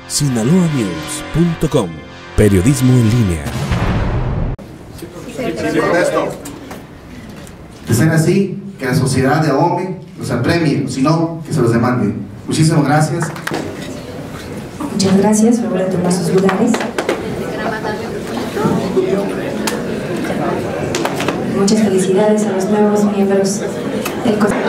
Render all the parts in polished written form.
sinaloanews.com, periodismo en línea. Que sean así, que la sociedad de AOME los apremie, o si no, que se los demanden. Muchísimas gracias. Muchas gracias, favor de tomar sus lugares. Muchas felicidades a los nuevos miembros del Consejo.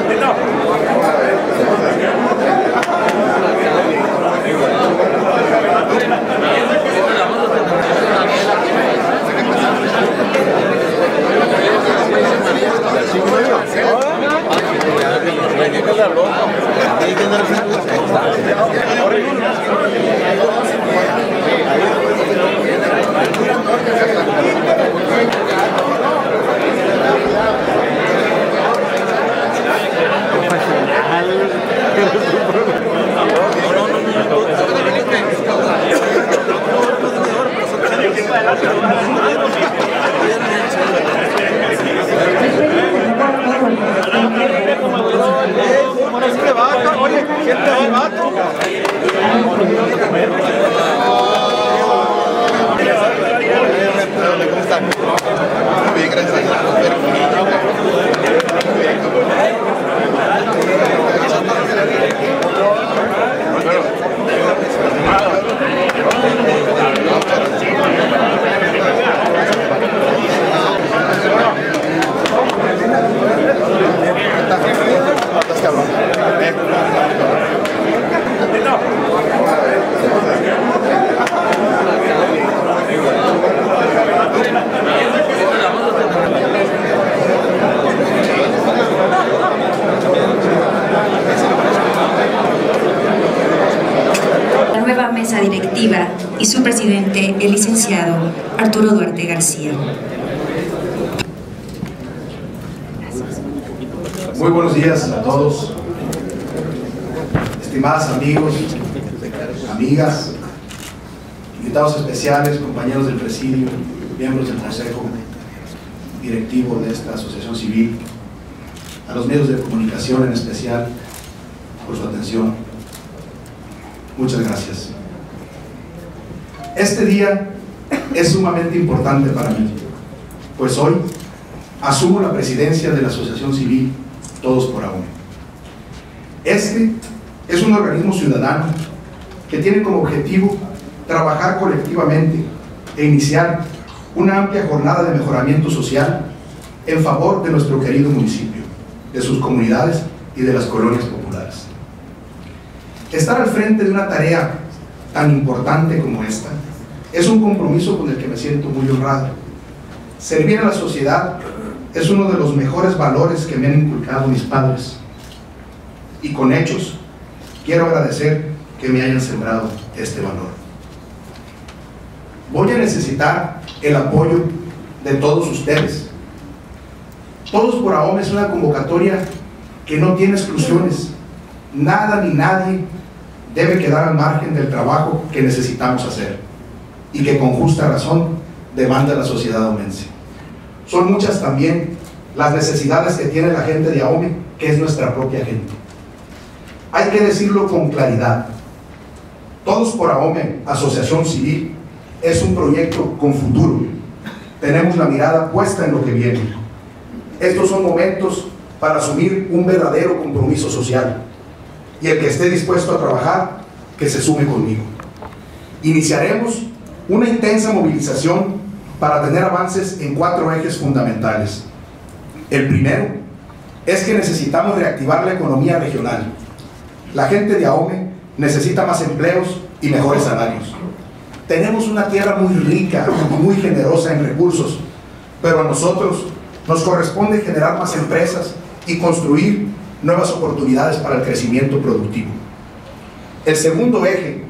Mesa directiva y su presidente, el licenciado Arturo Duarte García. Muy buenos días a todos, estimados amigos, amigas, invitados especiales, compañeros del presidio, miembros del consejo directivo de esta asociación civil, a los medios de comunicación en especial por su atención. Muchas gracias. Este día es sumamente importante para mí, pues hoy asumo la presidencia de la Asociación Civil Todos por AOME. Este es un organismo ciudadano que tiene como objetivo trabajar colectivamente e iniciar una amplia jornada de mejoramiento social en favor de nuestro querido municipio, de sus comunidades y de las colonias populares. Estar al frente de una tarea tan importante como esta es un compromiso con el que me siento muy honrado. Servir a la sociedad es uno de los mejores valores que me han inculcado mis padres, y con hechos quiero agradecer que me hayan sembrado este valor. Voy a necesitar el apoyo de todos ustedes. Todos por AOME es una convocatoria que no tiene exclusiones. Nada ni nadie debe quedar al margen del trabajo que necesitamos hacer y que con justa razón demanda la sociedad aomense. Son muchas también las necesidades que tiene la gente de AOME, que es nuestra propia gente. Hay que decirlo con claridad. Todos por AOME, Asociación Civil, es un proyecto con futuro. Tenemos la mirada puesta en lo que viene. Estos son momentos para asumir un verdadero compromiso social, y el que esté dispuesto a trabajar, que se sume conmigo. Iniciaremos una intensa movilización para tener avances en 4 ejes fundamentales. El primero es que necesitamos reactivar la economía regional. La gente de AOME necesita más empleos y mejores salarios. Tenemos una tierra muy rica y muy generosa en recursos, pero a nosotros nos corresponde generar más empresas y construir nuevas oportunidades para el crecimiento productivo. El segundo eje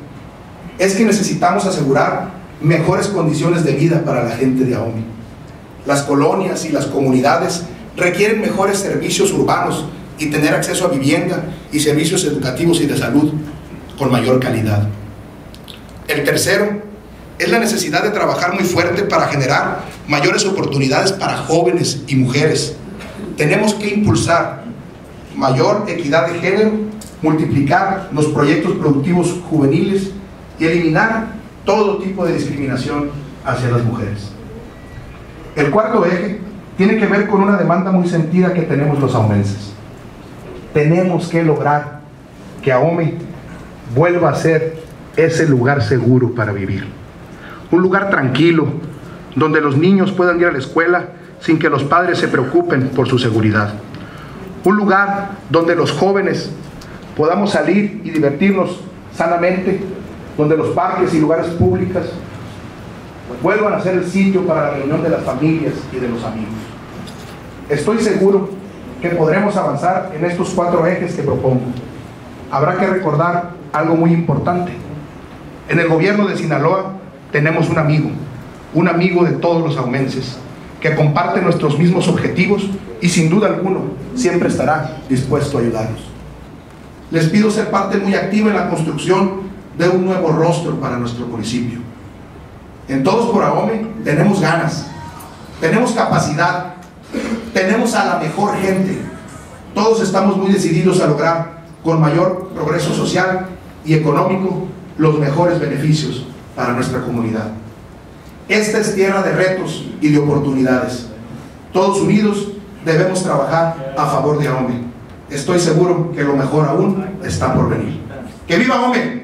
es que necesitamos asegurar mejores condiciones de vida para la gente de AOME. Las colonias y las comunidades requieren mejores servicios urbanos y tener acceso a vivienda y servicios educativos y de salud con mayor calidad. El tercero es la necesidad de trabajar muy fuerte para generar mayores oportunidades para jóvenes y mujeres. Tenemos que impulsar mayor equidad de género, multiplicar los proyectos productivos juveniles y eliminar todo tipo de discriminación hacia las mujeres. El cuarto eje tiene que ver con una demanda muy sentida que tenemos los ahumenses. Tenemos que lograr que Ahome vuelva a ser ese lugar seguro para vivir. Un lugar tranquilo, donde los niños puedan ir a la escuela sin que los padres se preocupen por su seguridad. Un lugar donde los jóvenes podamos salir y divertirnos sanamente, donde los parques y lugares públicos vuelvan a ser el sitio para la reunión de las familias y de los amigos. Estoy seguro que podremos avanzar en estos 4 ejes que propongo. Habrá que recordar algo muy importante. En el gobierno de Sinaloa tenemos un amigo de todos los ahumenses, que comparte nuestros mismos objetivos y sin duda alguna siempre estará dispuesto a ayudarnos. Les pido ser parte muy activa en la construcción de un nuevo rostro para nuestro municipio. En Todos por Ahome tenemos ganas, tenemos capacidad, tenemos a la mejor gente. Todos estamos muy decididos a lograr con mayor progreso social y económico los mejores beneficios para nuestra comunidad. Esta es tierra de retos y de oportunidades. Todos unidos debemos trabajar a favor de Ahome. Estoy seguro que lo mejor aún está por venir. ¡Que viva Ahome!